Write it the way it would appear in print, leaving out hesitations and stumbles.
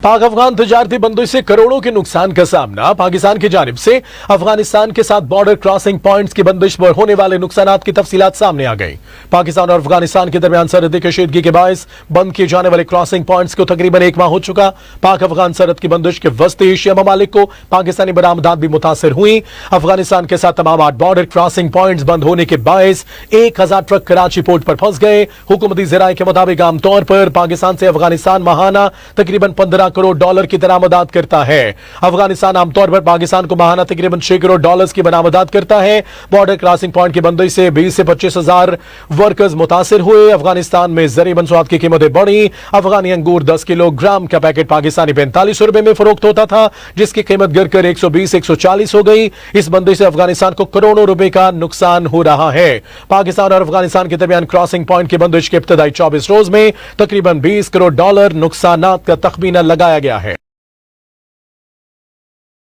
पाक अफगान तजारती बंदिश से करोड़ों के नुकसान का सामना। पाकिस्तान की जानिब से अफगानिस्तान के साथ बॉर्डर क्रॉसिंग पॉइंट्स की बंदिश पर होने वाले नुकसानात की तफसीलात सामने आ गई। पाकिस्तान और अफगानिस्तान के दरमियान सरहदी कशीदगी के बायस बंद किए जाने वाले क्रॉसिंग पॉइंट्स को तकरीबन एक माह हो चुका। पाक अफगान सरहद की बंदिश के वस्ती एशिया ममालिक को पाकिस्तानी बरामदात भी मुतासर हुई। अफगानिस्तान के साथ तमाम 8 बॉर्डर क्रॉसिंग पॉइंट्स बंद होने के बायस 1000 ट्रक कराची पोर्ट पर फंस गए। हुकूमती ज़राए के मुताबिक आमतौर पर पाकिस्तान से अफगानिस्तान माहाना तकरीबन 15 करोड़ डॉलर की बरामदात करता है। अफगानिस्तान आमतौर पर पाकिस्तान को माहाना तकरीबन 6 करोड़ डॉलर्स की बरामदात करता है। बॉर्डर क्रॉसिंग पॉइंट की बंदिश से 20 से 25 हजार वर्कर्स मुतासिर हुए। अफगानिस्तान में ज़रूरी मसनूआत की कीमतें बढ़ी। अफगानी अंगूर 10 किलोग्राम का पैकेट पाकिस्तानी 45 रुपए में फरोख्त होता था, जिसकी कीमत गिरकर 120-140 हो गई। इस बंदिश से अफगानिस्तान को करोड़ों रुपए का नुकसान हो रहा है। पाकिस्तान और अफगानिस्तान के दरमियान क्रॉसिंग पॉइंट की बंदिश के इब्तदाई 24 रोज में तकरीबन 20 करोड़ डॉलर नुकसान का तखमीना लगाया गया है।